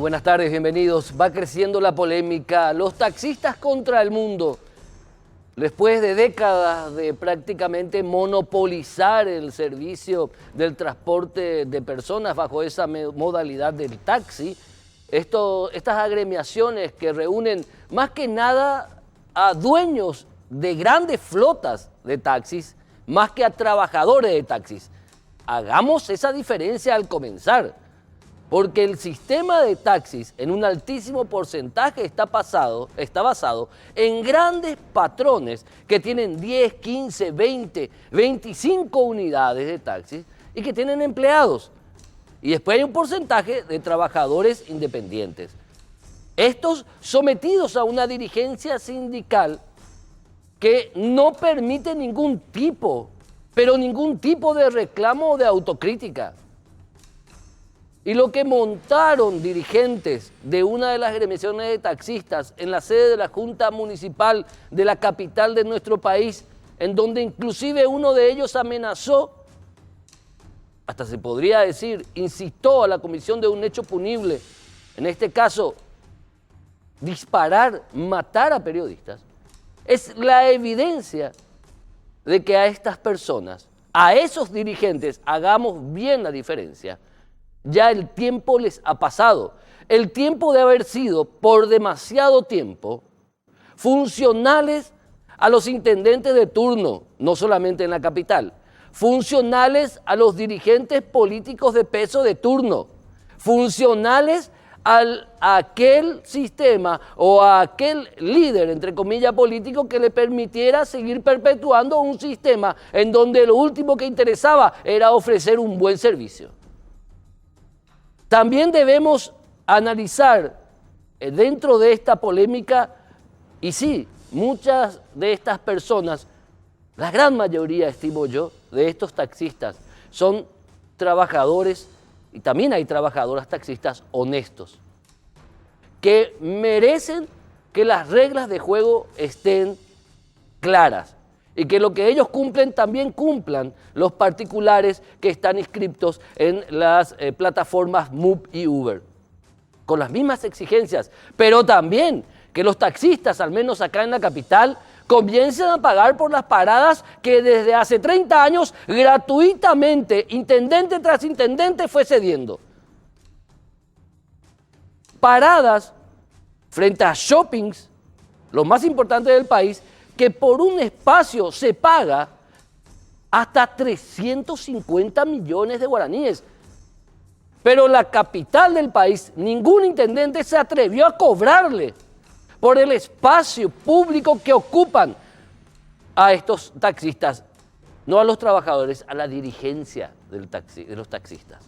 buenas tardes, bienvenidos. Va creciendo la polémica. Los taxistas contra el mundo. Después de décadas de prácticamente monopolizar el servicio del transporte de personas bajo esa modalidad del taxi, estas agremiaciones que reúnen más que nada a dueños de grandes flotas de taxis, más que a trabajadores de taxis. Hagamos esa diferencia al comenzar, porque el sistema de taxis en un altísimo porcentaje está basado en grandes patrones que tienen 10, 15, 20, 25 unidades de taxis y que tienen empleados. Y después hay un porcentaje de trabajadores independientes. Estos sometidos a una dirigencia sindical que no permite ningún tipo de reclamo o de autocrítica. Y lo que montaron dirigentes de una de las agremiaciones de taxistas en la sede de la Junta Municipal de la capital de nuestro país, en donde inclusive uno de ellos amenazó, hasta se podría decir, incitó a la comisión de un hecho punible, en este caso, disparar, matar a periodistas, es la evidencia de que a estas personas, a esos dirigentes, hagamos bien la diferencia. Ya el tiempo les ha pasado, el tiempo de haber sido por demasiado tiempo funcionales a los intendentes de turno, no solamente en la capital, funcionales a los dirigentes políticos de peso de turno, funcionales a aquel sistema o a aquel líder, entre comillas, político que le permitiera seguir perpetuando un sistema en donde lo último que interesaba era ofrecer un buen servicio. También debemos analizar dentro de esta polémica, y sí, muchas de estas personas, la gran mayoría, estimo yo, de estos taxistas son trabajadores, y también hay trabajadoras taxistas honestos, que merecen que las reglas de juego estén claras y que lo que ellos cumplen también cumplan los particulares que están inscriptos en las plataformas Moop y Uber, con las mismas exigencias, pero también que los taxistas, al menos acá en la capital, comiencen a pagar por las paradas que desde hace 30 años gratuitamente, intendente tras intendente, fue cediendo. Paradas frente a shoppings, los más importantes del país, que por un espacio se paga hasta 350 millones de guaraníes. Pero la capital del país, ningún intendente se atrevió a cobrarle por el espacio público que ocupan a estos taxistas, no a los trabajadores, a la dirigencia de los taxistas.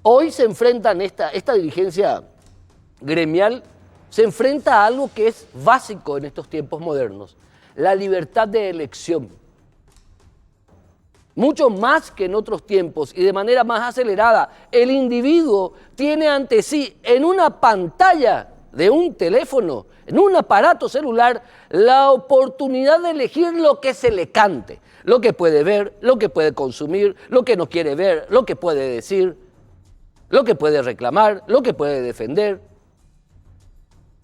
Hoy se enfrentan esta dirigencia gremial, se enfrenta a algo que es básico en estos tiempos modernos, la libertad de elección. Mucho más que en otros tiempos y de manera más acelerada, el individuo tiene ante sí, en una pantalla de un teléfono, en un aparato celular, la oportunidad de elegir lo que se le cante, lo que puede ver, lo que puede consumir, lo que no quiere ver, lo que puede decir, lo que puede reclamar, lo que puede defender,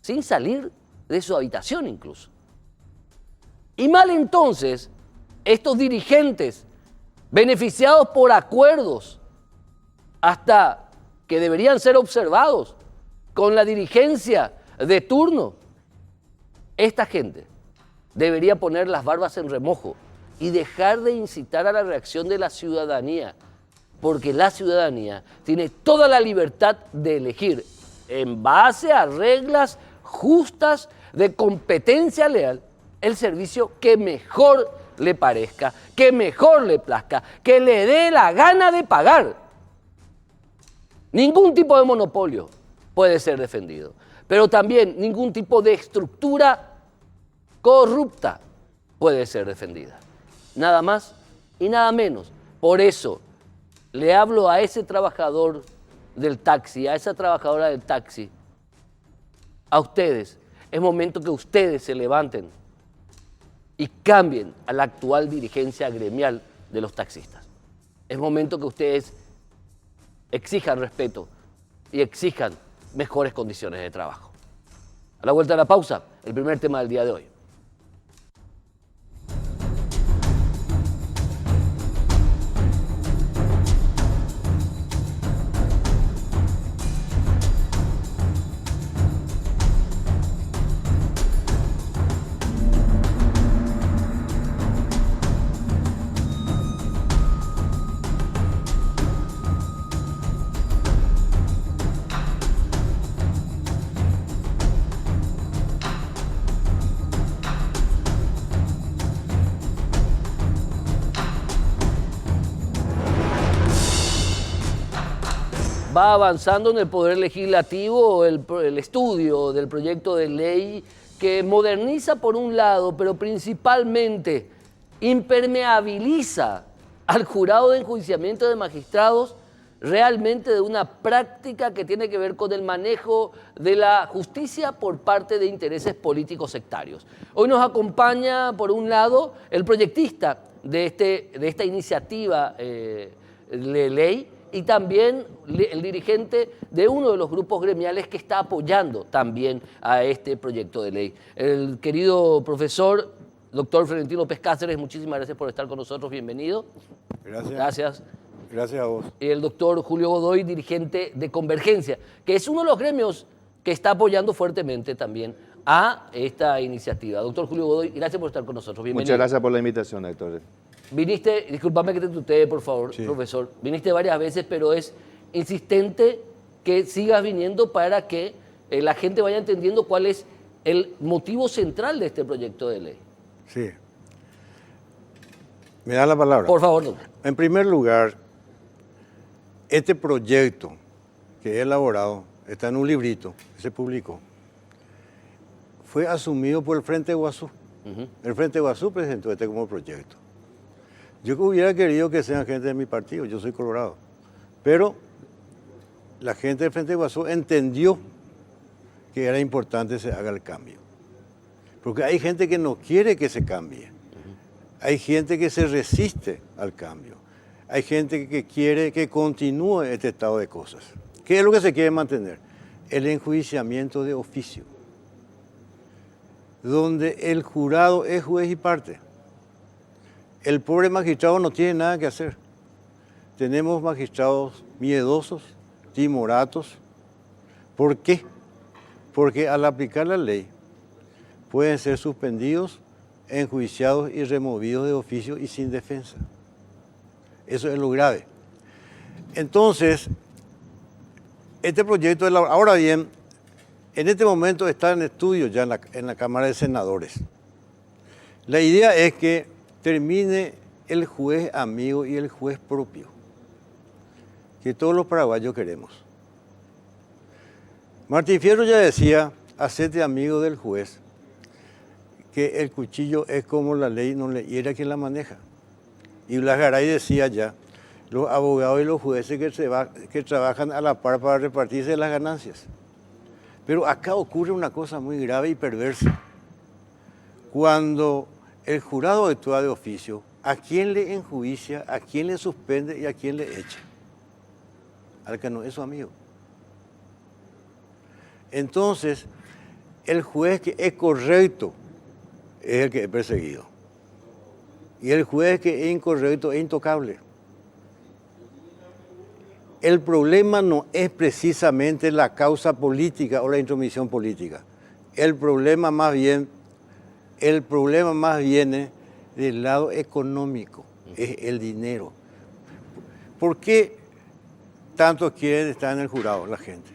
sin salir de su habitación incluso. Y mal entonces, estos dirigentes, beneficiados por acuerdos, hasta que deberían ser observados con la dirigencia de turno, esta gente debería poner las barbas en remojo y dejar de incitar a la reacción de la ciudadanía, porque la ciudadanía tiene toda la libertad de elegir en base a reglas justas de competencia leal el servicio que mejor le parezca, que mejor le plazca, que le dé la gana de pagar. Ningún tipo de monopolio puede ser defendido, pero también ningún tipo de estructura corrupta puede ser defendida. Nada más y nada menos. Por eso le hablo a ese trabajador del taxi, a esa trabajadora del taxi, a ustedes. Es momento que ustedes se levanten y cambien a la actual dirigencia gremial de los taxistas. Es momento que ustedes exijan respeto y exijan mejores condiciones de trabajo. A la vuelta de la pausa, el primer tema del día de hoy. Va avanzando en el Poder Legislativo el estudio del proyecto de ley que moderniza por un lado, pero principalmente impermeabiliza al jurado de enjuiciamiento de magistrados realmente de una práctica que tiene que ver con el manejo de la justicia por parte de intereses políticos sectarios. Hoy nos acompaña, por un lado, el proyectista de esta iniciativa de ley, y también el dirigente de uno de los grupos gremiales que está apoyando también a este proyecto de ley. El querido profesor, doctor Florentino López Cáceres, muchísimas gracias por estar con nosotros, bienvenido. Gracias. Gracias a vos. Y el doctor Julio Godoy, dirigente de Convergencia, que es uno de los gremios que está apoyando fuertemente también a esta iniciativa. Doctor Julio Godoy, gracias por estar con nosotros, bienvenido. Muchas gracias por la invitación, Héctor. Viniste, discúlpame que te tutee, por favor, sí, profesor. Viniste varias veces, pero es insistente que sigas viniendo para que la gente vaya entendiendo cuál es el motivo central de este proyecto de ley. Sí. ¿Me da la palabra? Por favor, doctor. En primer lugar, este proyecto que he elaborado está en un librito que se publicó. Fue asumido por el Frente Guazú. El Frente Guazú presentó este como proyecto. Yo hubiera querido que sean gente de mi partido, yo soy colorado, pero la gente del Frente Guazú entendió que era importante que se haga el cambio. Porque hay gente que no quiere que se cambie, hay gente que se resiste al cambio, hay gente que quiere que continúe este estado de cosas. ¿Qué es lo que se quiere mantener? El enjuiciamiento de oficio, donde el jurado es juez y parte. El pobre magistrado no tiene nada que hacer. Tenemos magistrados miedosos, timoratos. ¿Por qué? Porque al aplicar la ley pueden ser suspendidos, enjuiciados y removidos de oficio y sin defensa. Eso es lo grave. Entonces, este proyecto, ahora bien, en este momento está en estudio ya en la Cámara de Senadores. La idea es que termine el juez amigo y el juez propio, que todos los paraguayos queremos. Martín Fierro ya decía, hacete amigo del juez, que el cuchillo es como la ley, no le hiera quien la maneja. Y Blas Garay decía ya, los abogados y los jueces que trabajan a la par para repartirse las ganancias. Pero acá ocurre una cosa muy grave y perversa. Cuando el jurado actúa de oficio, ¿a quién le enjuicia, a quién le suspende y a quién le echa? Al que no es su amigo. Entonces, el juez que es correcto es el que es perseguido. Y el juez que es incorrecto es intocable. El problema no es precisamente la causa política o la intromisión política. El problema más viene del lado económico, es el dinero. ¿Por qué tanto quieren estar en el jurado la gente?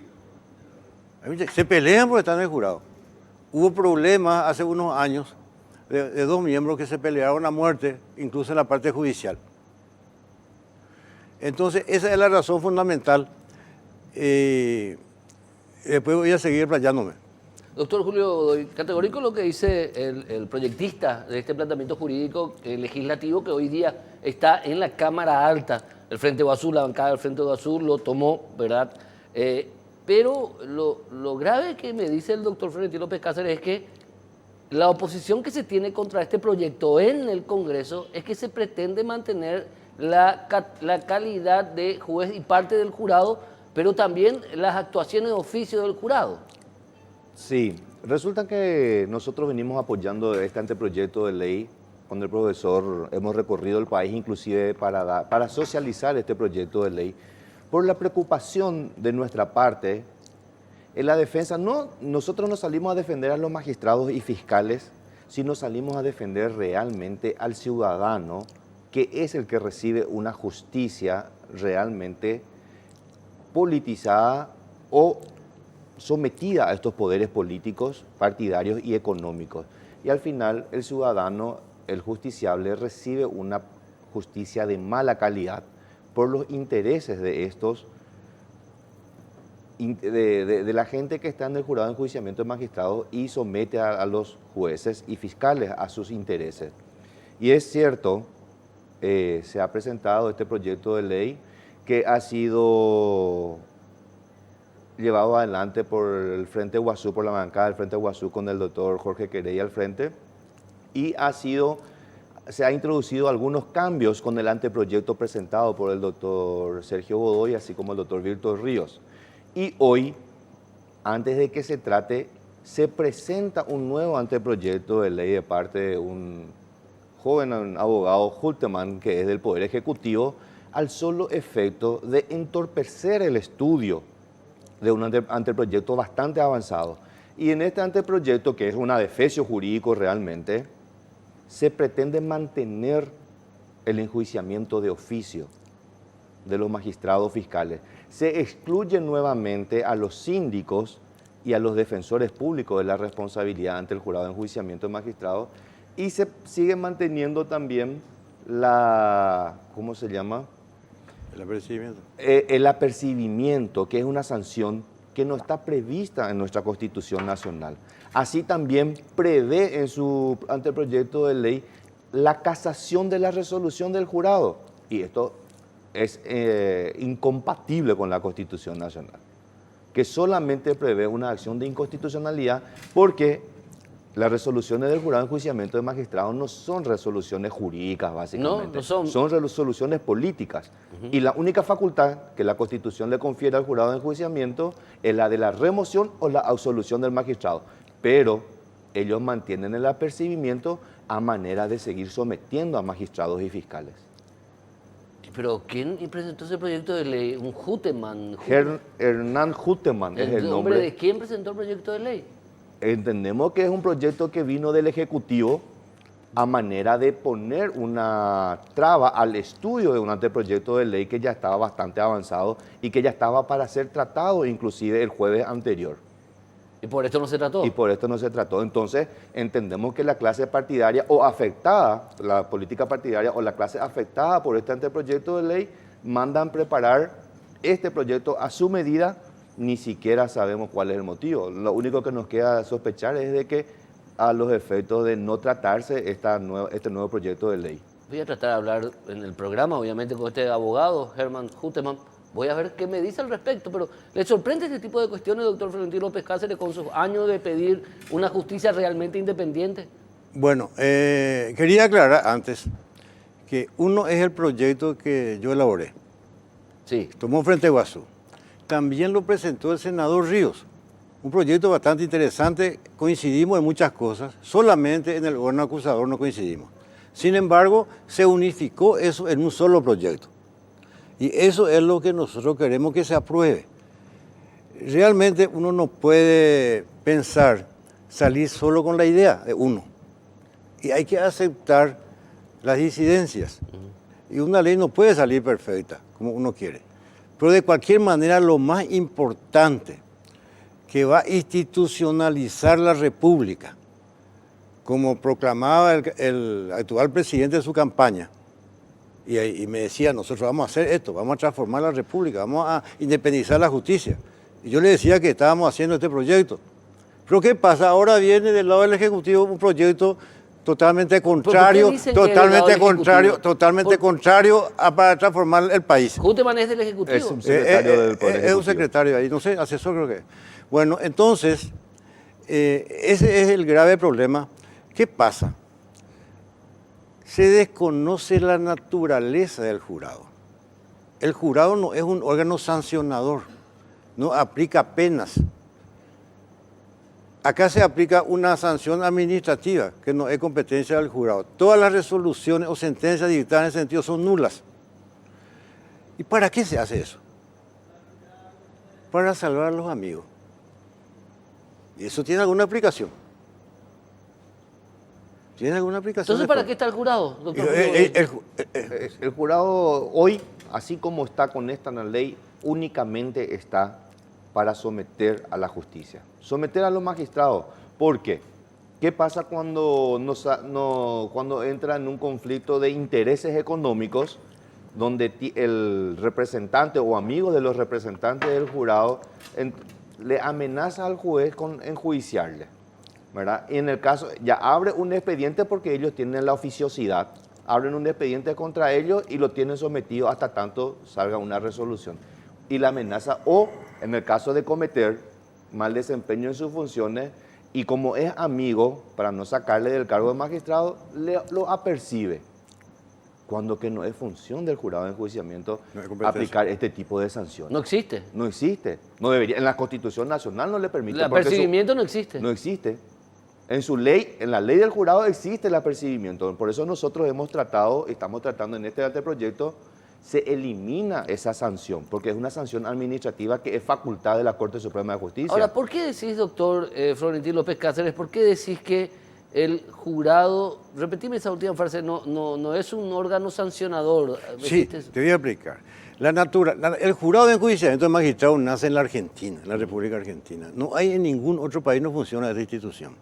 Se pelean por estar en el jurado. Hubo problemas hace unos años de dos miembros que se pelearon a muerte, incluso en la parte judicial. Entonces, esa es la razón fundamental. Después voy a seguir explayándome. Doctor Julio Godoy, categórico lo que dice el proyectista de este planteamiento jurídico legislativo que hoy día está en la Cámara Alta. El Frente Guazú, la bancada del Frente Guazú lo tomó, ¿verdad? Pero lo grave que me dice el doctor Florentino López Cáceres es que la oposición que se tiene contra este proyecto en el Congreso es que se pretende mantener la calidad de juez y parte del jurado, pero también las actuaciones de oficio del jurado. Sí, resulta que nosotros venimos apoyando este anteproyecto de ley con el profesor, hemos recorrido el país inclusive para socializar este proyecto de ley, por la preocupación de nuestra parte en la defensa. Nosotros no salimos a defender a los magistrados y fiscales, sino salimos a defender realmente al ciudadano, que es el que recibe una justicia realmente politizada o sometida a estos poderes políticos, partidarios y económicos. Y al final el ciudadano, el justiciable, recibe una justicia de mala calidad por los intereses de estos, de la gente que está en el jurado de enjuiciamiento de magistrados y somete a los jueces y fiscales a sus intereses. Y es cierto, se ha presentado este proyecto de ley que ha sido llevado adelante por el Frente Guazú, por la bancada del Frente Guazú, con el doctor Jorge Querey al frente, y se ha introducido algunos cambios con el anteproyecto presentado por el doctor Sergio Godoy, así como el doctor Víctor Ríos. Y hoy, antes de que se trate, se presenta un nuevo anteproyecto de ley de parte de un joven abogado, Hulteman, que es del Poder Ejecutivo, al solo efecto de entorpecer el estudio de un anteproyecto bastante avanzado. Y en este anteproyecto, que es un adefesio jurídico realmente, se pretende mantener el enjuiciamiento de oficio de los magistrados fiscales. Se excluye nuevamente a los síndicos y a los defensores públicos de la responsabilidad ante el jurado de enjuiciamiento de magistrados, y se sigue manteniendo también ¿cómo se llama? El apercibimiento. El apercibimiento, que es una sanción que no está prevista en nuestra Constitución Nacional. Así también prevé en su anteproyecto de ley la casación de la resolución del jurado. Y esto es incompatible con la Constitución Nacional, que solamente prevé una acción de inconstitucionalidad porque las resoluciones del jurado de enjuiciamiento de magistrados no son resoluciones jurídicas, básicamente. No son. Son resoluciones políticas. Y la única facultad que la Constitución le confiere al jurado de enjuiciamiento es la de la remoción o la absolución del magistrado. Pero ellos mantienen el apercibimiento a manera de seguir sometiendo a magistrados y fiscales. Pero ¿quién presentó ese proyecto de ley? ¿Un Hulteman? Hernán Hulteman es el nombre. ¿De quién presentó el proyecto de ley? Entendemos que es un proyecto que vino del Ejecutivo a manera de poner una traba al estudio de un anteproyecto de ley que ya estaba bastante avanzado y que ya estaba para ser tratado inclusive el jueves anterior. ¿Y por esto no se trató? Y por esto no se trató. Entonces, entendemos que la clase partidaria o afectada, la política partidaria o la clase afectada por este anteproyecto de ley, mandan preparar este proyecto a su medida. Ni siquiera sabemos cuál es el motivo. Lo único que nos queda sospechar es de que a los efectos de no tratarse este nuevo proyecto de ley. Voy a tratar de hablar en el programa, obviamente, con este abogado, Herman Hulteman. Voy a ver qué me dice al respecto, pero ¿le sorprende este tipo de cuestiones, doctor Florentino López Cáceres, con sus años de pedir una justicia realmente independiente? Bueno, quería aclarar antes que uno es el proyecto que yo elaboré. Sí. Tomó Frente Guazú. También lo presentó el senador Ríos. Un proyecto bastante interesante, coincidimos en muchas cosas, solamente en el órgano acusador no coincidimos. Sin embargo, se unificó eso en un solo proyecto. Y eso es lo que nosotros queremos que se apruebe. Realmente uno no puede pensar salir solo con la idea de uno. Y hay que aceptar las disidencias. Y una ley no puede salir perfecta, como uno quiere. Pero de cualquier manera, lo más importante que va a institucionalizar la República, como proclamaba el actual presidente de su campaña, y me decía, nosotros vamos a hacer esto, vamos a transformar la República, vamos a independizar la justicia. Y yo le decía que estábamos haciendo este proyecto. Pero ¿qué pasa? Ahora viene del lado del Ejecutivo un proyecto totalmente contrario, totalmente contrario para transformar el país. Hulteman es del Ejecutivo. Es un secretario del Poder Ejecutivo. Es un secretario ahí, no sé, asesor creo que es. Bueno, entonces, ese es el grave problema. ¿Qué pasa? Se desconoce la naturaleza del jurado. El jurado no es un órgano sancionador, no aplica penas. Acá se aplica una sanción administrativa, que no es competencia del jurado. Todas las resoluciones o sentencias dictadas en ese sentido son nulas. ¿Y para qué se hace eso? Para salvar a los amigos. ¿Y eso tiene alguna aplicación? ¿Tiene alguna aplicación? Entonces, ¿para qué está el jurado, doctor? El jurado hoy, así como está con esta ley, únicamente está para someter a la justicia, someter a los magistrados. ¿Por qué? ¿Qué pasa cuando entra en un conflicto de intereses económicos donde el representante o amigo de los representantes del jurado le amenaza al juez con enjuiciarle, ¿verdad? Y en el caso, ya abre un expediente porque ellos tienen la oficiosidad, abren un expediente contra ellos y lo tienen sometido hasta tanto salga una resolución. Y la amenaza, o en el caso de cometer mal desempeño en sus funciones, y como es amigo, para no sacarle del cargo de magistrado, lo apercibe. Cuando que no es función del jurado de enjuiciamiento aplicar este tipo de sanciones. No existe. No existe. No debería. En la Constitución Nacional no le permite. El apercibimiento no existe. No existe. En su ley, en la ley del jurado existe el apercibimiento. Por eso nosotros estamos tratando en este anteproyecto, se elimina esa sanción, porque es una sanción administrativa que es facultad de la Corte Suprema de Justicia. Ahora, ¿por qué decís, doctor Florentín López Cáceres, por qué decís que el jurado, repetime esa última frase, no es un órgano sancionador? Sí, te voy a explicar. El jurado de enjuiciamiento de magistrados nace en la Argentina, en la República Argentina. No hay en ningún otro país, no funciona esta institución.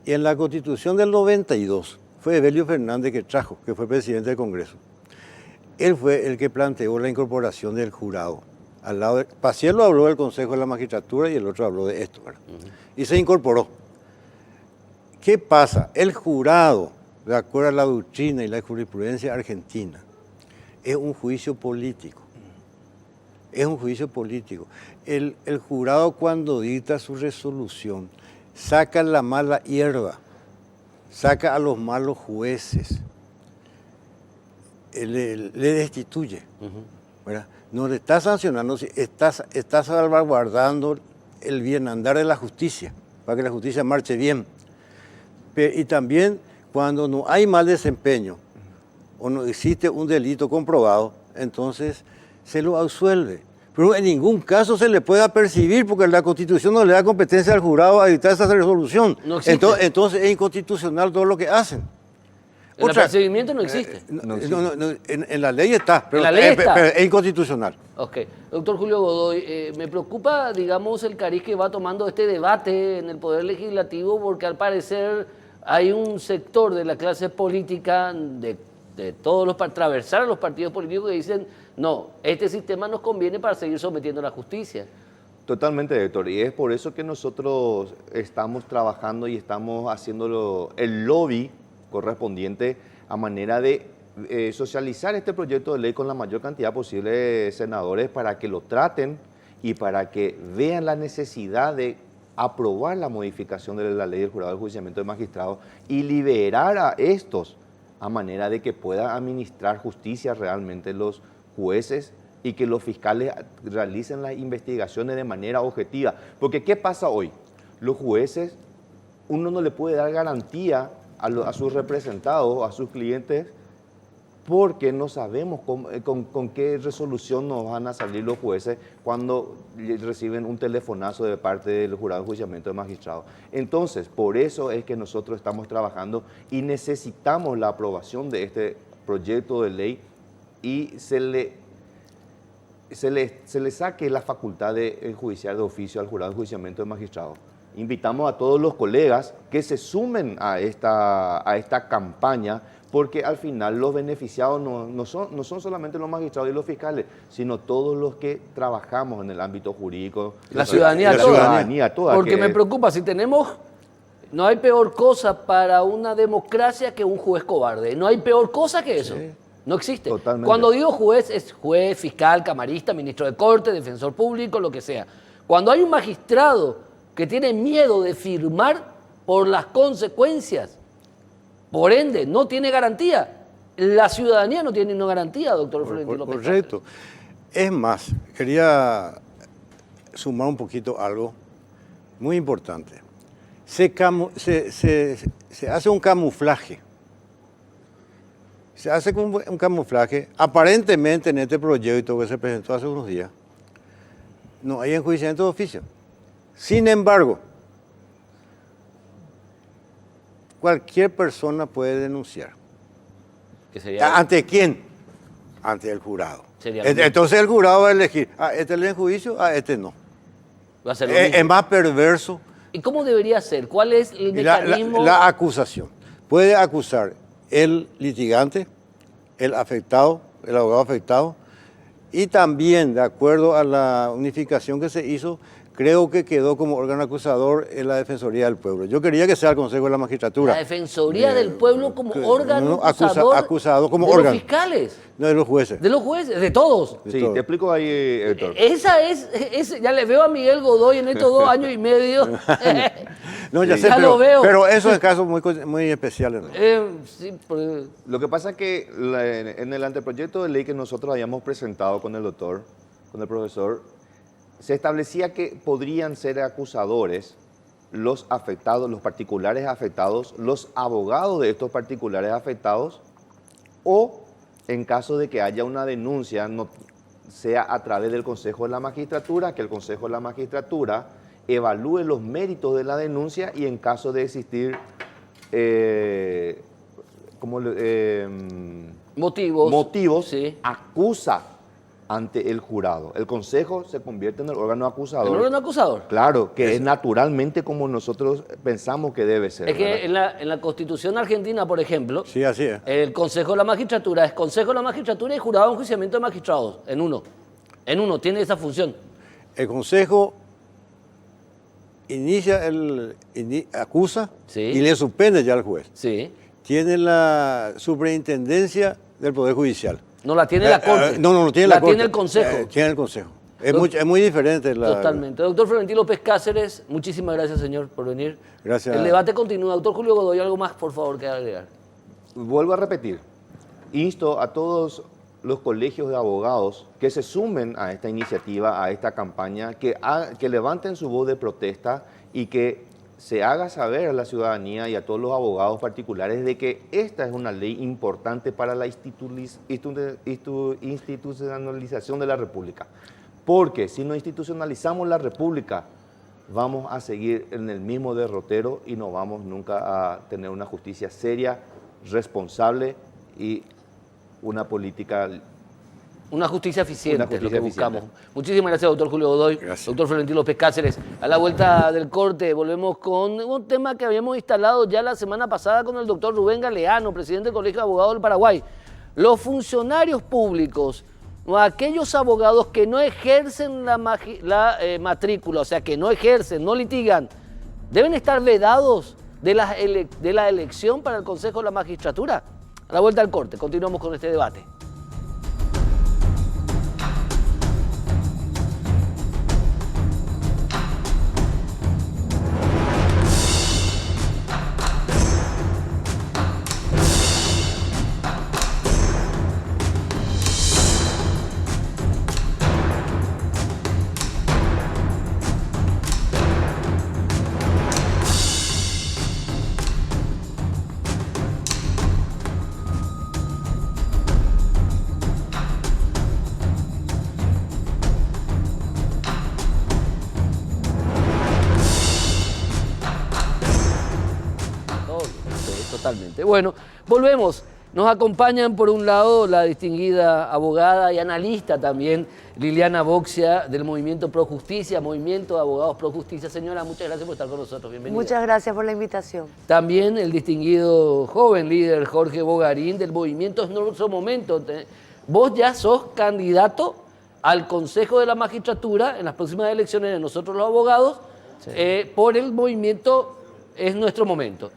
Y en la Constitución del 92 fue Evelio Fernández que trajo, que fue presidente del Congreso. Él fue el que planteó la incorporación del jurado. Al lado de, Paciello habló del Consejo de la Magistratura y el otro habló de esto, ¿verdad? Y se incorporó. ¿Qué pasa? El jurado, de acuerdo a la doctrina y la jurisprudencia argentina, es un juicio político. Es un juicio político. El jurado, cuando dicta su resolución, saca la mala hierba, saca a los malos jueces, le destituye, ¿verdad? No le está sancionando, está salvaguardando el bien andar de la justicia, para que la justicia marche bien. Y también cuando no hay mal desempeño o no existe un delito comprobado, entonces se lo absuelve. Pero en ningún caso se le puede apercibir porque la Constitución no le da competencia al jurado a dictar esa resolución. No existe. Entonces es inconstitucional todo lo que hacen. El apercibimiento no existe. En la ley está, pero, en la ley está. Pero es inconstitucional. Ok. Doctor Julio Godoy, me preocupa, digamos, el cariz que va tomando este debate en el Poder Legislativo, porque al parecer hay un sector de la clase política, de todos los, para atravesar a los partidos políticos, que dicen, no, este sistema nos conviene para seguir sometiendo a la justicia. Totalmente, Héctor, y es por eso que nosotros estamos trabajando y estamos haciendo el lobby correspondiente a manera de socializar este proyecto de ley con la mayor cantidad posible de senadores para que lo traten y para que vean la necesidad de aprobar la modificación de la ley del jurado de enjuiciamiento de magistrados y liberar a estos a manera de que puedan administrar justicia realmente los jueces y que los fiscales realicen las investigaciones de manera objetiva. Porque ¿qué pasa hoy? Los jueces, uno no le puede dar garantía a sus representados, a sus clientes, porque no sabemos con qué resolución nos van a salir los jueces cuando reciben un telefonazo de parte del jurado de enjuiciamiento de magistrados. Entonces, por eso es que nosotros estamos trabajando y necesitamos la aprobación de este proyecto de ley y se le saque la facultad de enjuiciar de oficio al jurado de enjuiciamiento de magistrados. Invitamos a todos los colegas que se sumen a esta campaña, porque al final los beneficiados no son solamente los magistrados y los fiscales, sino todos los que trabajamos en el ámbito jurídico. La ciudadanía toda. Porque me preocupa, si tenemos... No hay peor cosa para una democracia que un juez cobarde. No hay peor cosa que eso. Sí. No existe. Totalmente. Cuando digo juez, es juez, fiscal, camarista, ministro de corte, defensor público, lo que sea. Cuando hay un magistrado que tiene miedo de firmar por las consecuencias, Por ende, no tiene garantía. La ciudadanía no tiene ninguna garantía, doctor Florentino López Cáceres. Correcto. Es más, quería sumar un poquito algo muy importante. Se hace un camuflaje. Se hace un camuflaje. Aparentemente en este proyecto que se presentó hace unos días, no hay enjuiciamiento de oficio. Sin embargo, cualquier persona puede denunciar. ¿Qué sería? ¿Ante quién? Ante el jurado. Sería Entonces el jurado va a elegir, este le en juicio, este no. Va a ser lo mismo. Es más perverso. ¿Y cómo debería ser? ¿Cuál es el mecanismo? La acusación. Puede acusar el litigante, el afectado, el abogado afectado, y también, de acuerdo a la unificación que se hizo, creo que quedó como órgano acusador en la Defensoría del Pueblo. Yo quería que sea el Consejo de la Magistratura. La Defensoría del Pueblo como órgano acusado como de órgano. los fiscales. No, de los jueces. De los jueces, de todos. Sí, todo. te explico ahí, Héctor. Esa es, ya le veo a Miguel Godoy en estos 2 años y medio. No, ya Sí. sé, Ya pero, lo veo. pero eso es casos muy especiales, ¿no? Sí, porque Lo que pasa es que en el anteproyecto de ley que nosotros habíamos presentado con el doctor, con el profesor, se establecía que podrían ser acusadores los afectados, los particulares afectados, los abogados de estos particulares afectados, o en caso de que haya una denuncia, no, sea a través del Consejo de la Magistratura, que el Consejo de la Magistratura evalúe los méritos de la denuncia y en caso de existir motivos, sí. acusa ante el jurado. El Consejo se convierte en el órgano acusador. el órgano acusador. Claro, que es naturalmente como nosotros pensamos que debe ser. Es que ¿verdad? en la Constitución argentina, por ejemplo, Sí, así es. el Consejo de la Magistratura es Consejo de la Magistratura y Jurado de Enjuiciamiento de Magistrados, en uno. En uno, tiene esa función. El Consejo acusa Sí. y le suspende ya al juez. Sí. Tiene la superintendencia del Poder Judicial. No la tiene la Corte. No tiene la Corte. tiene el Consejo. Tiene el Consejo. Es muy diferente. Totalmente. Doctor Florentino López Cáceres, muchísimas gracias, señor, por venir. Gracias. El debate continúa. Doctor Julio Godoy, algo más, por favor, que agregar. Vuelvo a repetir, insto a todos los colegios de abogados que se sumen a esta iniciativa, a esta campaña, que levanten su voz de protesta y que se haga saber a la ciudadanía y a todos los abogados particulares de que esta es una ley importante para la institucionalización de la República. Porque si no institucionalizamos la República, vamos a seguir en el mismo derrotero y no vamos nunca a tener una justicia seria, responsable y una política. Una justicia eficiente, Una justicia es lo que eficiente. buscamos. Muchísimas gracias, doctor Julio Godoy. Gracias. Doctor Florentino López Cáceres. A la vuelta del corte volvemos con un tema que habíamos instalado ya la semana pasada con el doctor Rubén Galeano, presidente del Colegio de Abogados del Paraguay. Los funcionarios públicos, o aquellos abogados que no ejercen la matrícula, o sea, que no ejercen, no litigan, deben estar vedados de la elección para el Consejo de la Magistratura. A la vuelta del corte, continuamos con este debate. Totalmente. Bueno, volvemos. Nos acompañan por un lado la distinguida abogada y analista también, Liliana Boxia, del Movimiento Pro Justicia, Movimiento de Abogados Pro Justicia. Señora, muchas gracias por estar con nosotros. Bienvenida. Muchas gracias por la invitación. También el distinguido joven líder Jorge Bogarín del Movimiento Es Nuestro Momento. Vos ya sos candidato al Consejo de la Magistratura en las próximas elecciones de nosotros los abogados por el Movimiento Es Nuestro Momento.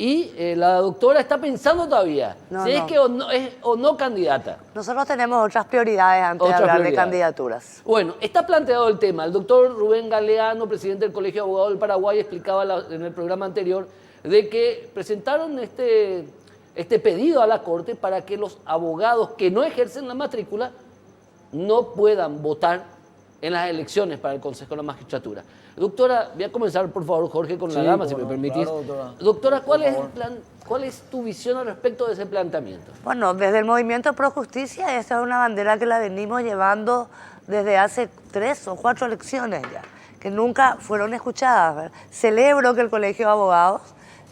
Y la doctora está pensando todavía si es que es o no candidata. Nosotros tenemos otras prioridades antes de hablar de candidaturas. Bueno, está planteado el tema. El doctor Rubén Galeano, presidente del Colegio de Abogados del Paraguay, explicaba en el programa anterior de que presentaron este este pedido a la Corte para que los abogados que no ejercen la matrícula no puedan votar en las elecciones para el Consejo de la Magistratura. Doctora, voy a comenzar por favor, Jorge, con la dama, si me permitís. Claro, doctora, ¿cuál es tu visión al respecto de ese planteamiento? Bueno, desde el Movimiento Pro Justicia, esta es una bandera que la venimos llevando desde hace 3 o 4 elecciones ya, que nunca fueron escuchadas, ¿verdad? Celebro que el Colegio de Abogados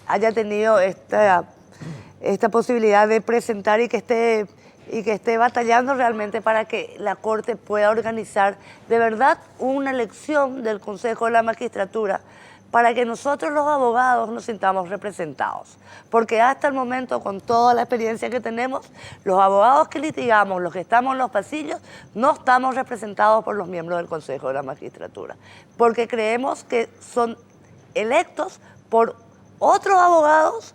haya tenido esta posibilidad de presentar y que esté batallando realmente para que la Corte pueda organizar de verdad una elección del Consejo de la Magistratura para que nosotros los abogados nos sintamos representados. Porque hasta el momento, con toda la experiencia que tenemos, los abogados que litigamos, los que estamos en los pasillos, no estamos representados por los miembros del Consejo de la Magistratura. Porque creemos que son electos por otros abogados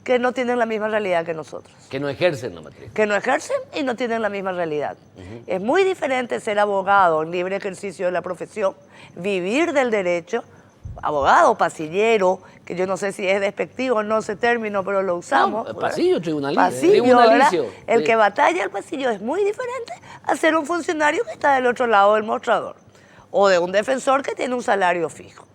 que no tienen la misma realidad que nosotros. Que no ejercen la matrícula. Que no ejercen y no tienen la misma realidad. Es muy diferente ser abogado en libre ejercicio de la profesión, vivir del derecho, abogado, pasillero, que yo no sé si es despectivo o no ese término, pero lo usamos. No, pasillo, tribunalicio. Pasillo, el que batalla el pasillo es muy diferente a ser un funcionario que está del otro lado del mostrador, o de un defensor que tiene un salario fijo,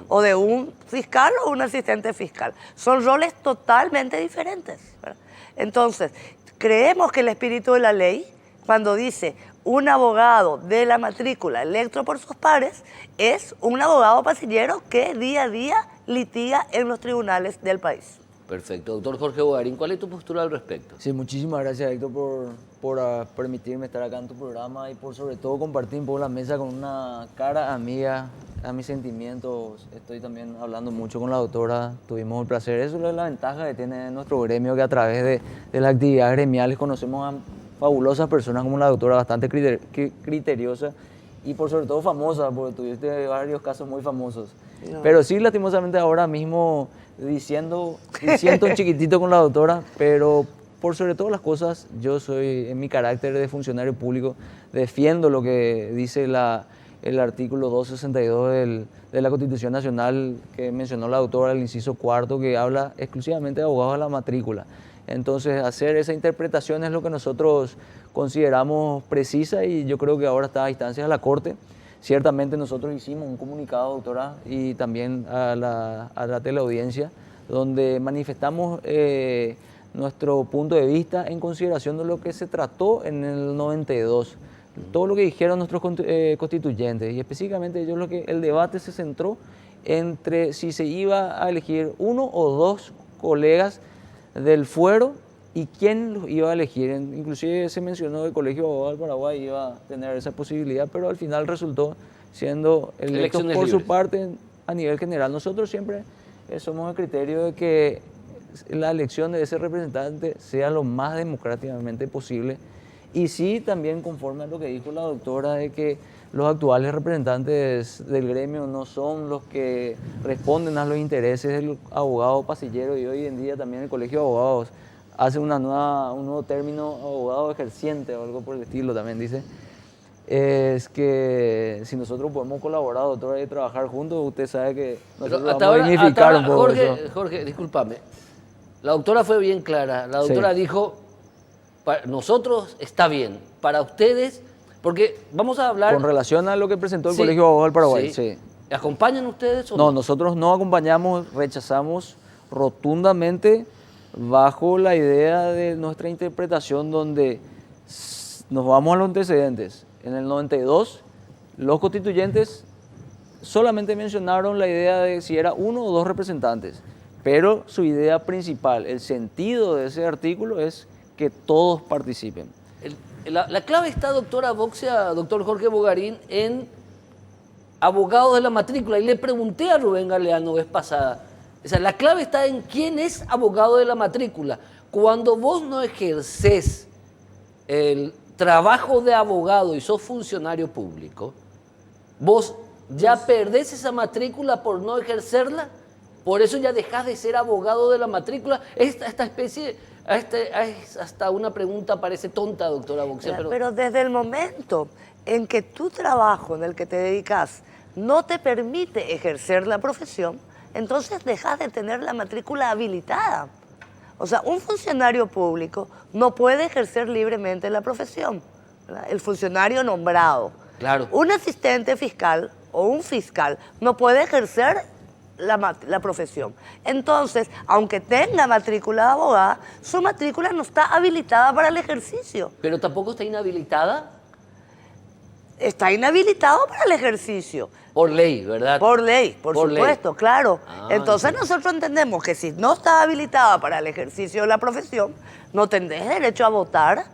o de un fiscal o un asistente fiscal. Son roles totalmente diferentes, ¿verdad? Entonces, creemos que el espíritu de la ley, cuando dice un abogado de la matrícula electo por sus pares, es un abogado pasillero que día a día litiga en los tribunales del país. Perfecto. Doctor Jorge Bogarín, ¿cuál es tu postura al respecto? Sí, muchísimas gracias, Héctor, por permitirme estar acá en tu programa y por sobre todo compartir un poco la mesa con una cara amiga a mis sentimientos. Estoy también hablando mucho con la doctora, tuvimos el placer. Eso es la ventaja que tiene nuestro gremio, que a través de las actividades gremiales conocemos a fabulosas personas como la doctora, bastante criteriosa y por sobre todo famosa, porque tuviste varios casos muy famosos. No. Pero sí, lastimosamente ahora mismo diciendo un chiquitito con la doctora, pero por sobre todas las cosas, yo soy, en mi carácter de funcionario público, defiendo lo que dice el artículo 262 de la Constitución Nacional que mencionó la doctora, el inciso 4, que habla exclusivamente de abogados a la matrícula. Entonces, hacer esa interpretación es lo que nosotros consideramos precisa y yo creo que ahora está a instancias de la Corte. Ciertamente nosotros hicimos un comunicado, doctora, y también a la teleaudiencia, donde manifestamos nuestro punto de vista en consideración de lo que se trató en el 92. Todo lo que dijeron nuestros constituyentes, y específicamente el debate se centró entre si se iba a elegir 1 o 2 colegas del fuero y quién los iba a elegir. Inclusive se mencionó que el Colegio de Abogados del Paraguay iba a tener esa posibilidad, pero al final resultó siendo electos por libres. Su parte a nivel general. Nosotros siempre somos el criterio de que la elección de ese representante sea lo más democráticamente posible y sí también conforme a lo que dijo la doctora de que los actuales representantes del gremio no son los que responden a los intereses del abogado pasillero y hoy en día también el Colegio de Abogados hace un nuevo término, abogado ejerciente o algo por el estilo también dice, es que si nosotros podemos colaborar, doctora, y trabajar juntos, usted sabe que nosotros vamos a dignificar un poco eso. Jorge, discúlpame, la doctora fue bien clara, la doctora dijo, para nosotros está bien, para ustedes... Porque vamos a hablar... Con relación a lo que presentó el Colegio de Abogados del Paraguay. Sí. ¿Acompañan ustedes o no? No, nosotros no acompañamos, rechazamos rotundamente bajo la idea de nuestra interpretación donde nos vamos a los antecedentes. En el 92, los constituyentes solamente mencionaron la idea de si era 1 o 2 representantes, pero su idea principal, el sentido de ese artículo es que todos participen. La clave está, doctora Boxia, doctor Jorge Bogarín, en abogados de la matrícula. Y le pregunté a Rubén Galeano vez pasada, o sea, la clave está en quién es abogado de la matrícula. Cuando vos no ejercés el trabajo de abogado y sos funcionario público, vos ya perdés esa matrícula por no ejercerla, por eso ya dejás de ser abogado de la matrícula. Esta especie... hasta una pregunta parece tonta, doctora Boxia. Pero desde el momento en que tu trabajo en el que te dedicas no te permite ejercer la profesión, entonces dejas de tener la matrícula habilitada. O sea, un funcionario público no puede ejercer libremente la profesión, ¿verdad? El funcionario nombrado. Claro. Un asistente fiscal o un fiscal no puede ejercer la profesión. Entonces, aunque tenga matrícula de abogada, su matrícula no está habilitada para el ejercicio. Pero tampoco está inhabilitada Está inhabilitado para el ejercicio. por ley, ¿verdad? Por ley, por Por ley. supuesto, claro. Ah, Entonces entiendo. nosotros entendemos que si no está habilitada para el ejercicio de la profesión, no tendrás derecho a votar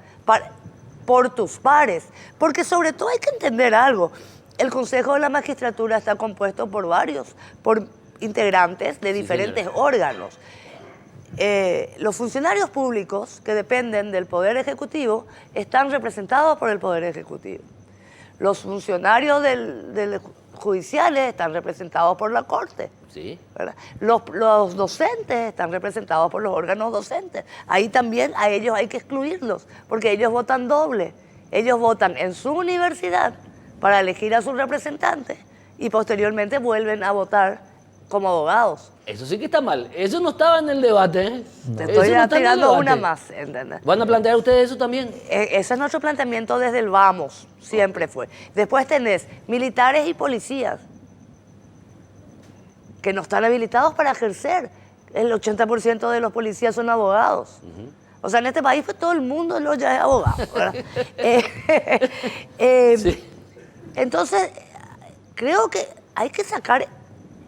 por tus pares. Porque sobre todo hay que entender algo. El Consejo de la Magistratura está compuesto por por integrantes de diferentes órganos. Los funcionarios públicos que dependen del Poder Ejecutivo están representados por el Poder Ejecutivo. Los funcionarios del judiciales están representados por la Corte. Sí. ¿Verdad? Los docentes están representados por los órganos docentes. Ahí también a ellos hay que excluirlos, porque ellos votan doble. Ellos votan en su universidad para elegir a sus representantes y posteriormente vuelven a votar como abogados. Eso sí que está mal. Eso no estaba en el debate, ¿eh? Te Eso estoy no está en el tirando una debate. más, ¿entendés? ¿Van a plantear ustedes eso también? Ese es nuestro planteamiento desde el vamos, siempre fue. Después tenés militares y policías que no están habilitados para ejercer. El 80% de los policías son abogados. O sea, en este país pues, todo el mundo ya es abogado, ¿verdad? Sí. Entonces, creo que hay que sacar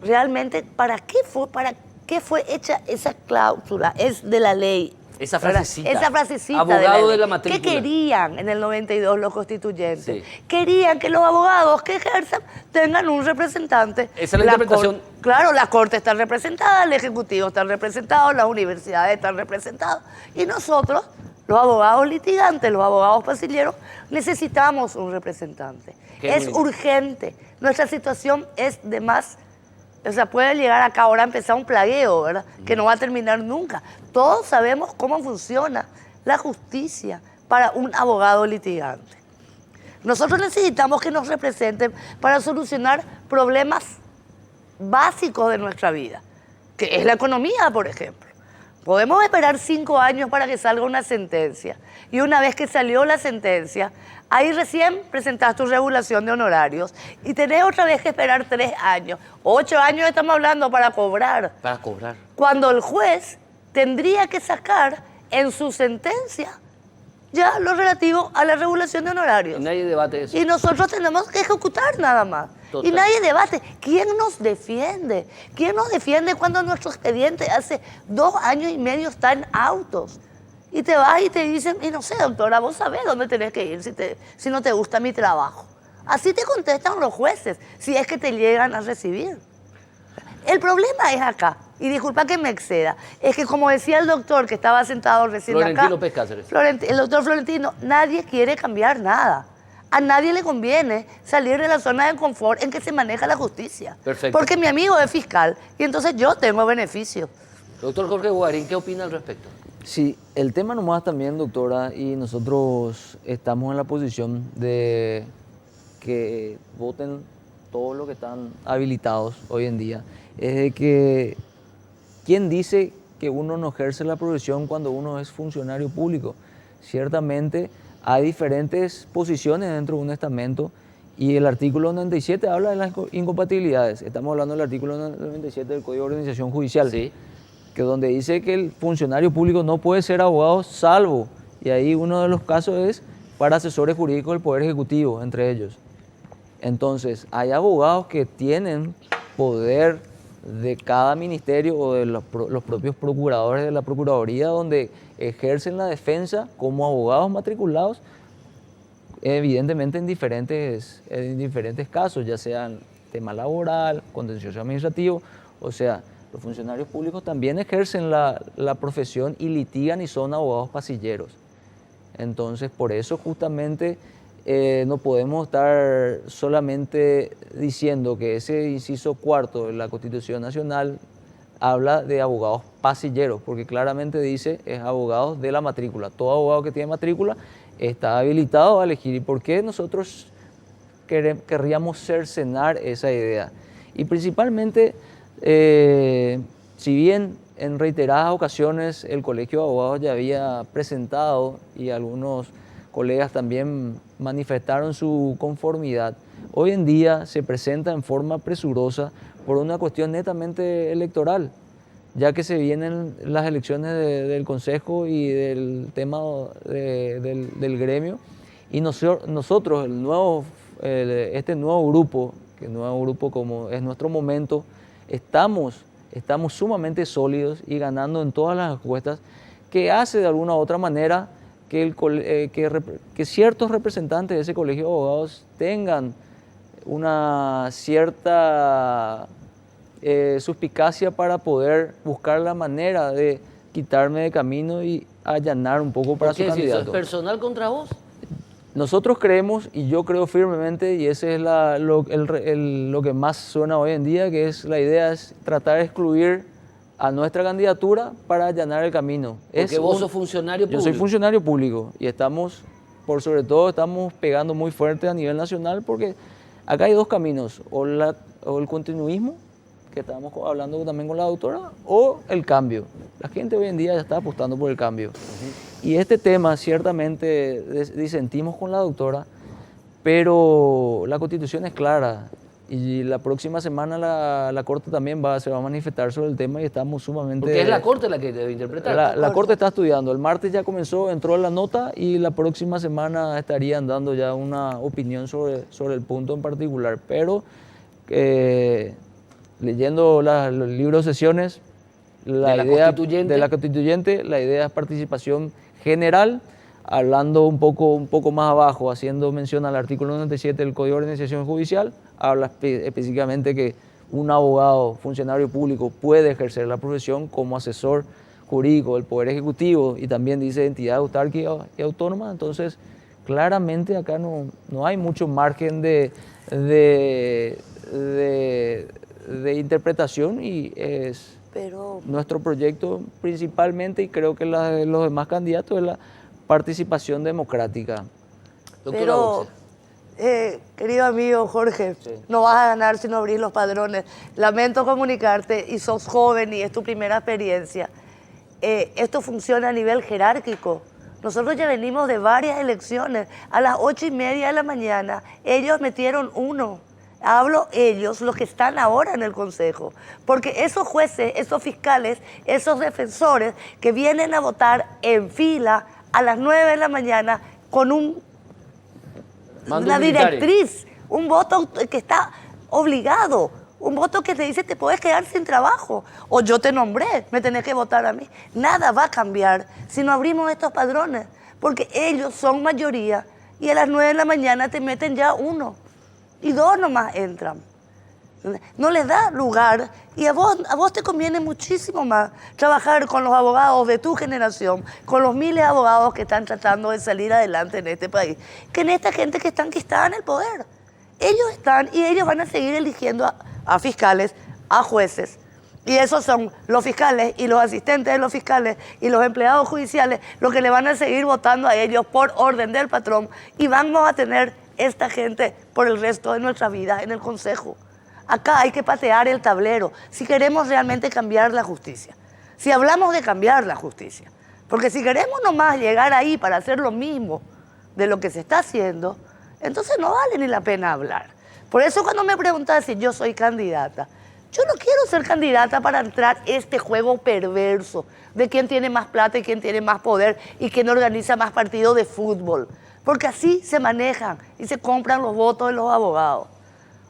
realmente para qué fue hecha esa cláusula, es de la ley. Esa ¿verdad? frasecita. Esa frasecita Abogado ley. de la matrícula. ¿Qué querían en el 92 los constituyentes? Sí. Querían que los abogados que ejerzan tengan un representante. Esa es la interpretación. Claro, la Corte está representada, el Ejecutivo está representado, las universidades están representadas. Y nosotros, los abogados litigantes, los abogados pasilleros, necesitamos un representante. Qué Es lindo. urgente. Nuestra situación es de más... O sea, puede llegar acá ahora a empezar un plagueo, ¿verdad? Que no va a terminar nunca. Todos sabemos cómo funciona la justicia para un abogado litigante. Nosotros necesitamos que nos representen para solucionar problemas básicos de nuestra vida, que es la economía, por ejemplo. Podemos esperar 5 años para que salga una sentencia. Y una vez que salió la sentencia, ahí recién presentás tu regulación de honorarios y tenés otra vez que esperar 3 años. 8 años estamos hablando para cobrar. Para cobrar. Cuando el juez tendría que sacar en su sentencia ya lo relativo a la regulación de honorarios. Y nadie debate eso. Y nosotros tenemos que ejecutar nada más. Total. Y nadie debate. ¿Quién nos defiende? ¿Quién nos defiende cuando nuestro expediente hace 2 años y medio está en autos? Y te vas y te dicen, y no sé, doctora, vos sabés dónde tenés que ir si no te gusta mi trabajo. Así te contestan los jueces, si es que te llegan a recibir. El problema es acá, y disculpa que me exceda, es que como decía el doctor que estaba sentado recién Florentino acá, Pérez Cáceres. El doctor Florentino, nadie quiere cambiar nada. A nadie le conviene salir de la zona de confort en que se maneja la justicia. Perfecto. Porque mi amigo es fiscal y entonces yo tengo beneficios. Doctor Jorge Guarín, ¿qué opina al respecto? Sí, el tema nomás también, doctora, y nosotros estamos en la posición de que voten todos los que están habilitados hoy en día, es de que ¿quién dice que uno no ejerce la profesión cuando uno es funcionario público? Ciertamente hay diferentes posiciones dentro de un estamento y el artículo 97 habla de las incompatibilidades. Estamos hablando del artículo 97 del Código de Organización Judicial. Sí. Que donde dice que el funcionario público no puede ser abogado salvo, y ahí uno de los casos es para asesores jurídicos del Poder Ejecutivo, entre ellos. Entonces, hay abogados que tienen poder de cada ministerio o de los propios procuradores de la Procuraduría, donde ejercen la defensa como abogados matriculados, evidentemente en diferentes casos, ya sean tema laboral, contencioso administrativo, o sea, los funcionarios públicos también ejercen la profesión y litigan y son abogados pasilleros. Entonces, por eso justamente no podemos estar solamente diciendo que ese inciso 4 de la Constitución Nacional habla de abogados pasilleros, porque claramente dice es abogados de la matrícula. Todo abogado que tiene matrícula está habilitado a elegir. ¿Y por qué nosotros querríamos cercenar esa idea? Y principalmente si bien en reiteradas ocasiones el Colegio de Abogados ya había presentado y algunos colegas también manifestaron su conformidad, hoy en día se presenta en forma presurosa por una cuestión netamente electoral, ya que se vienen las elecciones del Consejo y del tema del gremio, y nosotros, este nuevo grupo, como es nuestro momento, estamos sumamente sólidos y ganando en todas las encuestas, que hace de alguna u otra manera que ciertos representantes de ese colegio de abogados tengan una cierta suspicacia para poder buscar la manera de quitarme de camino y allanar un poco para su ¿Qué decís? ¿Eso es candidato. personal contra vos? Nosotros creemos, y yo creo firmemente, y ese es lo que más suena hoy en día, que es la idea es tratar de excluir a nuestra candidatura para allanar el camino. Porque vos sos funcionario público. Yo soy funcionario público y sobre todo estamos pegando muy fuerte a nivel nacional, porque acá hay dos caminos, o el continuismo, que estábamos hablando también con la doctora, o el cambio. La gente hoy en día ya está apostando por el cambio. Y este tema ciertamente disentimos con la doctora, pero la Constitución es clara y la próxima semana la Corte también se va a manifestar sobre el tema y estamos sumamente... Porque es la Corte la que debe interpretar. La Corte está estudiando. El martes ya entró la nota y la próxima semana estarían dando ya una opinión sobre el punto en particular. Pero leyendo los libros de sesiones de la constituyente, la idea es participación general, hablando un poco más abajo, haciendo mención al artículo 97 del Código de Organización Judicial, habla específicamente que un abogado, funcionario público, puede ejercer la profesión como asesor jurídico del Poder Ejecutivo, y también dice entidad autárquica y autónoma. Entonces, claramente acá no hay mucho margen de interpretación, y es nuestro proyecto principalmente, y creo que la de los demás candidatos, es la participación democrática. Doctora Boxe. Querido amigo Jorge, no vas a ganar si no abrís los padrones. Lamento comunicarte, y sos joven y es tu primera experiencia. Esto funciona a nivel jerárquico. Nosotros ya venimos de varias elecciones. A las 8:30 de la mañana ellos metieron uno. Hablo ellos, los que están ahora en el Consejo. Porque esos jueces, esos fiscales, esos defensores que vienen a votar en fila a las 9 de la mañana con una directriz, un voto que está obligado, un voto que te dice te puedes quedar sin trabajo, o yo te nombré, me tenés que votar a mí. Nada va a cambiar si no abrimos estos padrones, porque ellos son mayoría y a las 9 de la mañana te meten ya uno y dos nomás entran. No les da lugar, y a vos te conviene muchísimo más trabajar con los abogados de tu generación, con los miles de abogados que están tratando de salir adelante en este país, que en esta gente que está en el poder. Ellos están, y ellos van a seguir eligiendo a fiscales, a jueces, y esos son los fiscales y los asistentes de los fiscales y los empleados judiciales los que le van a seguir votando a ellos por orden del patrón, y vamos a tener esta gente por el resto de nuestra vida en el Consejo. Acá hay que patear el tablero si queremos realmente cambiar la justicia. Si hablamos de cambiar la justicia. Porque si queremos nomás llegar ahí para hacer lo mismo de lo que se está haciendo, entonces no vale ni la pena hablar. Por eso cuando me preguntas si yo soy candidata, yo no quiero ser candidata para entrar este juego perverso de quién tiene más plata y quién tiene más poder y quién organiza más partidos de fútbol. Porque así se manejan y se compran los votos de los abogados.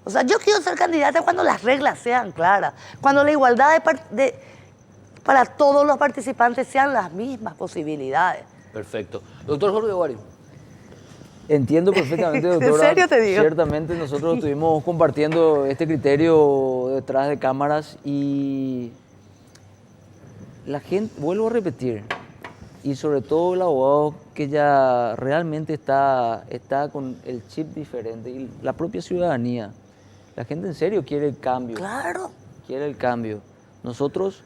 O sea, yo quiero ser candidata cuando las reglas sean claras, cuando la igualdad para todos los participantes sean las mismas posibilidades. Perfecto. Doctor Jorge Guarín. Entiendo perfectamente, doctora. ¿En serio te digo? Ciertamente nosotros estuvimos compartiendo este criterio detrás de cámaras, y la gente, vuelvo a repetir, y sobre todo el abogado que ya realmente está con el chip diferente, y la propia ciudadanía. La gente en serio quiere el cambio. Claro. Quiere el cambio. Nosotros,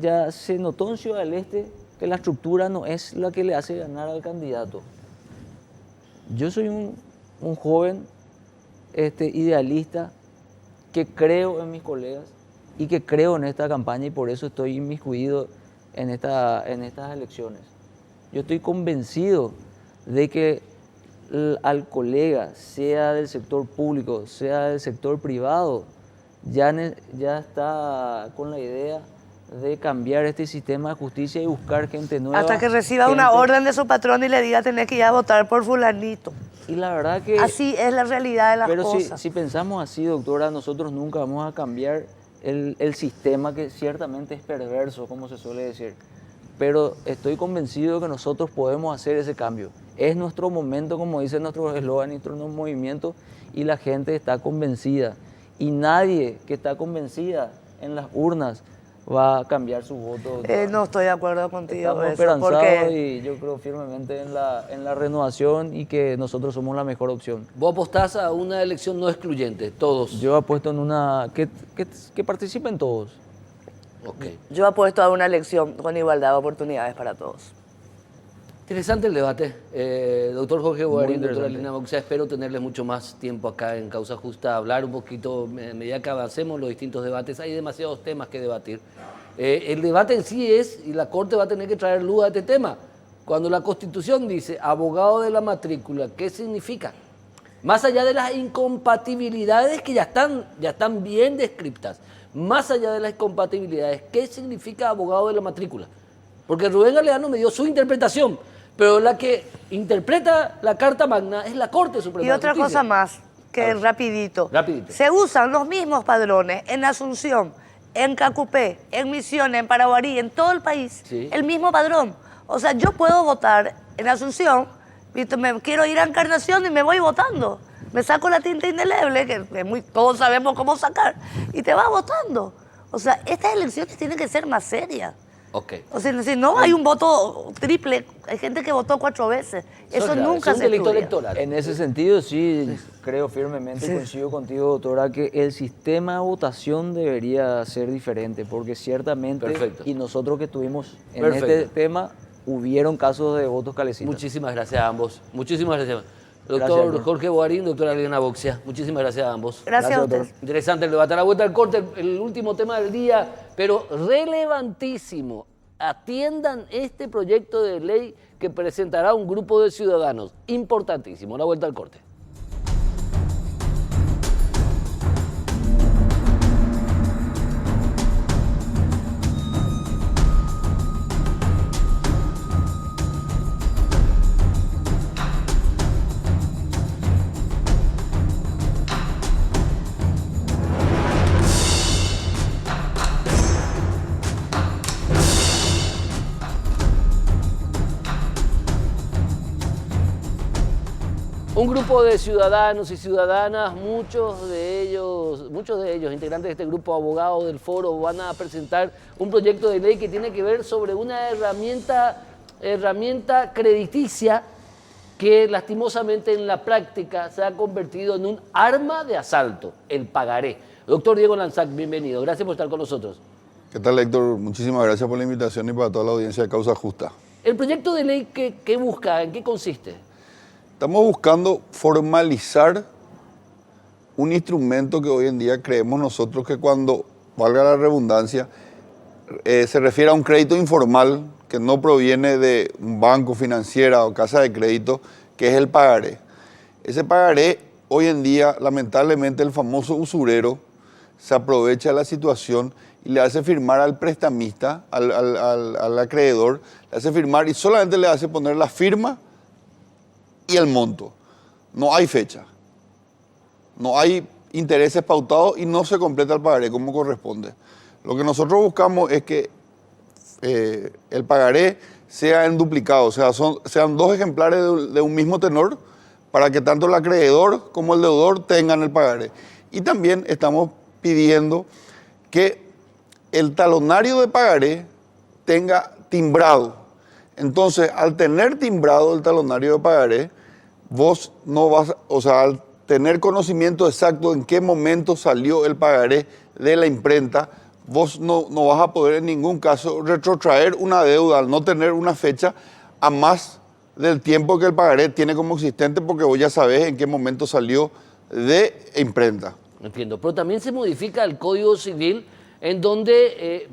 ya se notó en Ciudad del Este que la estructura no es la que le hace ganar al candidato. Yo soy un joven idealista que creo en mis colegas, y que creo en esta campaña y por eso estoy inmiscuido en estas elecciones. Yo estoy convencido de que al colega, sea del sector público, sea del sector privado, ya está con la idea de cambiar este sistema de justicia y buscar gente nueva. Hasta que reciba una orden de su patrón y le diga tenés que ir a votar por fulanito. Y la verdad que... Así es la realidad de las pero cosas. si pensamos así, doctora, nosotros nunca vamos a cambiar el sistema que ciertamente es perverso, como se suele decir. Pero estoy convencido que nosotros podemos hacer ese cambio. Es nuestro momento, como dice nuestro eslogan, nuestro movimiento, y la gente está convencida. Y nadie que está convencida en las urnas va a cambiar su voto. No estoy de acuerdo contigo. Estamos esperanzados y yo creo firmemente en la renovación y que nosotros somos la mejor opción. Vos apostás a una elección no excluyente, todos. Yo apuesto en una... que participen todos. Okay. Yo apuesto a una elección con igualdad de oportunidades para todos. Interesante el debate. Doctor Jorge Bogarín, doctora interesante. Lina Boxea, espero tenerles mucho más tiempo acá en Causa Justa, hablar un poquito, a medida que avancemos los distintos debates, hay demasiados temas que debatir. El debate en sí es, y la Corte va a tener que traer luz a este tema, cuando la Constitución dice abogado de la matrícula, ¿qué significa? Más allá de las incompatibilidades que ya están bien descriptas, más allá de las incompatibilidades, ¿qué significa abogado de la matrícula? Porque Rubén Galeano me dio su interpretación, pero la que interpreta la Carta Magna es la Corte Suprema Y de otra Justicia. cosa más, que rapidito. Rapidito. Se usan los mismos padrones en Asunción, en Cacupé, en Misiones, en Paraguarí, en todo el país. Sí. El mismo padrón. O sea, yo puedo votar en Asunción, ¿viste? Me quiero ir a Encarnación y me voy votando. Me saco la tinta indeleble, que todos sabemos cómo sacar, y te vas votando. O sea, estas elecciones tienen que ser más serias. Ok. O sea, si no hay un voto triple, hay gente que votó 4 veces. Eso es grave, nunca es un se delito estudia. electoral. En ese sentido, sí, creo firmemente, coincido contigo, doctora, que el sistema de votación debería ser diferente, porque ciertamente, Perfecto. y nosotros que estuvimos en Perfecto. este tema, hubieron casos de votos calecitas. Muchísimas gracias a ambos. Muchísimas gracias. Doctor Gracias, doctor. Jorge Bogarín, doctora Lina Boxea, muchísimas gracias a ambos. Gracias a Gracias, ustedes. Interesante el debate. A la vuelta del corte, el último tema del día, pero relevantísimo. Atiendan este proyecto de ley que presentará un grupo de ciudadanos. Importantísimo. A la vuelta al corte. Un grupo de ciudadanos y ciudadanas, muchos de ellos, integrantes de este grupo abogados del foro, van a presentar un proyecto de ley que tiene que ver sobre una herramienta crediticia que lastimosamente en la práctica se ha convertido en un arma de asalto, el pagaré. Doctor Diego Lanzac, bienvenido. Gracias por estar con nosotros. ¿Qué tal, Héctor? Muchísimas gracias por la invitación y para toda la audiencia de Causa Justa. ¿El proyecto de ley qué busca? ¿En qué consiste? Estamos buscando formalizar un instrumento que hoy en día creemos nosotros que cuando, valga la redundancia, se refiere a un crédito informal que no proviene de un banco, financiera o casa de crédito, que es el pagaré. Ese pagaré, hoy en día, lamentablemente, el famoso usurero se aprovecha de la situación y le hace firmar al prestamista, al acreedor, le hace firmar y solamente le hace poner la firma y el monto. No hay fecha, no hay intereses pautados y no se completa el pagaré como corresponde. Lo que nosotros buscamos es que el pagaré sea en duplicado, o sea, sean 2 ejemplares de un mismo tenor para que tanto el acreedor como el deudor tengan el pagaré. Y también estamos pidiendo que el talonario de pagaré tenga timbrado. Entonces, al tener timbrado el talonario de pagaré, vos no vas, o sea, al tener conocimiento exacto en qué momento salió el pagaré de la imprenta, vos no vas a poder en ningún caso retrotraer una deuda al no tener una fecha a más del tiempo que el pagaré tiene como existente, porque vos ya sabés en qué momento salió de imprenta. Entiendo, pero también se modifica el Código Civil en donde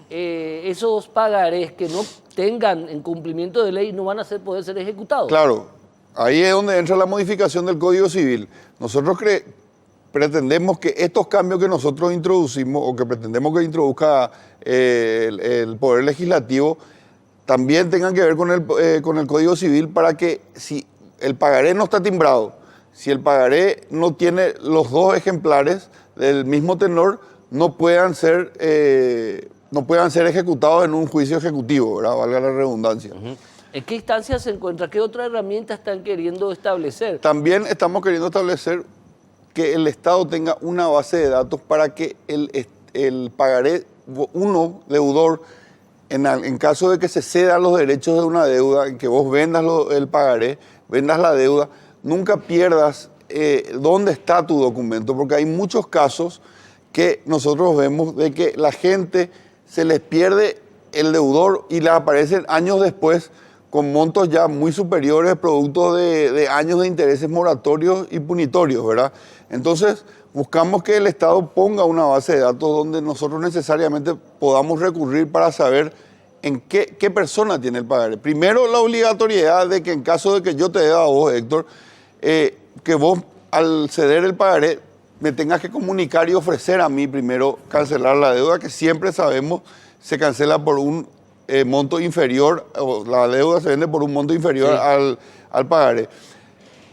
esos pagarés que no tengan en cumplimiento de ley no van a poder ser ejecutados. Claro, ahí es donde entra la modificación del Código Civil. Nosotros pretendemos que estos cambios que nosotros introducimos o que pretendemos que introduzca el Poder Legislativo también tengan que ver con el Código Civil, para que si el pagaré no está timbrado, si el pagaré no tiene los dos ejemplares del mismo tenor, no puedan ser ejecutados en un juicio ejecutivo, ¿verdad? Valga la redundancia. ¿En qué instancia se encuentra? ¿Qué otra herramienta están queriendo establecer? También estamos queriendo establecer que el Estado tenga una base de datos para que el pagaré, uno deudor, en caso de que se cedan los derechos de una deuda, en que vos vendas el pagaré, vendas la deuda, nunca pierdas dónde está tu documento, porque hay muchos casos que nosotros vemos de que la gente se les pierde el deudor y le aparecen años después con montos ya muy superiores, producto de años de intereses moratorios y punitorios, ¿verdad? Entonces, buscamos que el Estado ponga una base de datos donde nosotros necesariamente podamos recurrir para saber en qué persona tiene el pagaré. Primero, la obligatoriedad de que en caso de que yo te deba a vos, Héctor, que vos al ceder el pagaré me tengas que comunicar y ofrecer a mí primero cancelar la deuda, que siempre sabemos se cancela por un monto inferior, o la deuda se vende por un monto inferior al pagaré.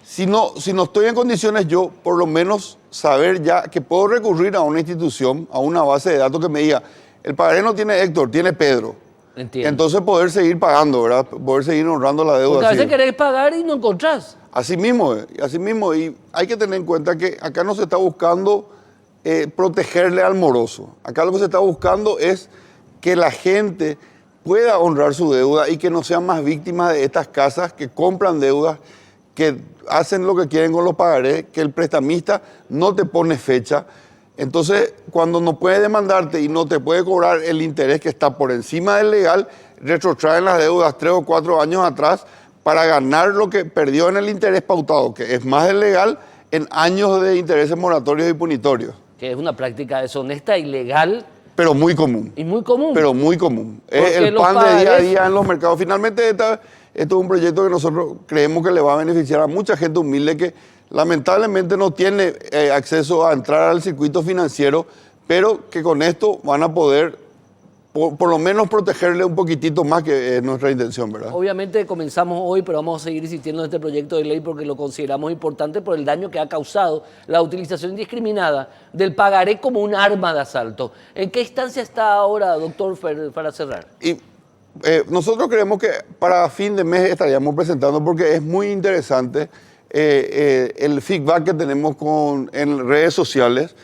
Si no estoy en condiciones yo, por lo menos saber ya que puedo recurrir a una institución, a una base de datos que me diga, el pagaré no tiene Héctor, tiene Pedro. Entiendo. Entonces poder seguir pagando, ¿verdad? Poder seguir honrando la deuda. Porque a veces así. querés pagar y no encontrás. Así mismo, y hay que tener en cuenta que acá no se está buscando protegerle al moroso. Acá lo que se está buscando es que la gente pueda honrar su deuda y que no sean más víctimas de estas casas que compran deudas, que hacen lo que quieren con los pagarés, que el prestamista no te pone fecha. Entonces, cuando no puede demandarte y no te puede cobrar el interés que está por encima del legal, retrotraen las deudas 3 o 4 años atrás para ganar lo que perdió en el interés pautado, que es más del legal, en años de intereses moratorios y punitorios. Que es una práctica deshonesta, ilegal. Pero muy común. Y muy común. Pero muy común. Porque Es el los pan de día a pagarés- día en los mercados. Finalmente, esto es un proyecto que nosotros creemos que le va a beneficiar a mucha gente humilde que lamentablemente no tiene acceso a entrar al circuito financiero, pero que con esto van a poder por lo menos protegerle un poquitito más, que es nuestra intención, ¿verdad? Obviamente comenzamos hoy, pero vamos a seguir insistiendo en este proyecto de ley porque lo consideramos importante por el daño que ha causado la utilización indiscriminada del pagaré como un arma de asalto. ¿En qué instancia está ahora, doctor, para cerrar? Y nosotros creemos que para fin de mes estaríamos presentando, porque es muy interesante el feedback que tenemos en redes sociales,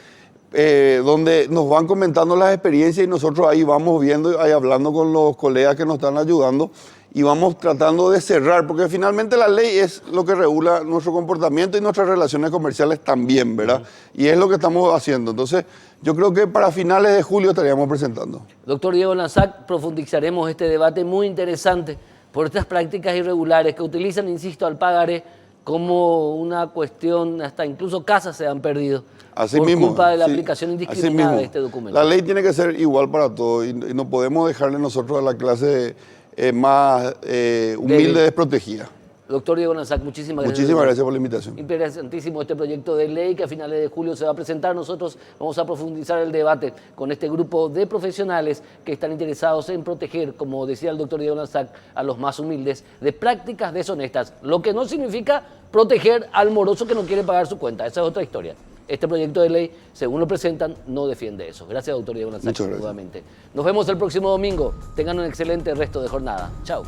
donde nos van comentando las experiencias y nosotros ahí vamos viendo, ahí hablando con los colegas que nos están ayudando y vamos tratando de cerrar, porque finalmente la ley es lo que regula nuestro comportamiento y nuestras relaciones comerciales también, ¿verdad? Y es lo que estamos haciendo. Entonces, yo creo que para finales de julio estaríamos presentando. Doctor Diego Lanzac, profundizaremos este debate muy interesante por estas prácticas irregulares que utilizan, insisto, al pagaré como una cuestión, hasta incluso casas se han perdido Así por mismo, culpa de la sí, aplicación así indiscriminada mismo. de este documento. La ley tiene que ser igual para todos y no podemos dejarle nosotros a la clase más humilde, Débil. desprotegida. Doctor Diego Lanzac, muchísimas gracias. Muchísimas gracias por la invitación. Interesantísimo este proyecto de ley que a finales de julio se va a presentar. Nosotros vamos a profundizar el debate con este grupo de profesionales que están interesados en proteger, como decía el doctor Diego Lanzac, a los más humildes de prácticas deshonestas, lo que no significa proteger al moroso que no quiere pagar su cuenta. Esa es otra historia. Este proyecto de ley, según lo presentan, no defiende eso. Gracias, doctor Diego Lanzac, Muchas gracias. nuevamente. Nos vemos el próximo domingo. Tengan un excelente resto de jornada. Chao.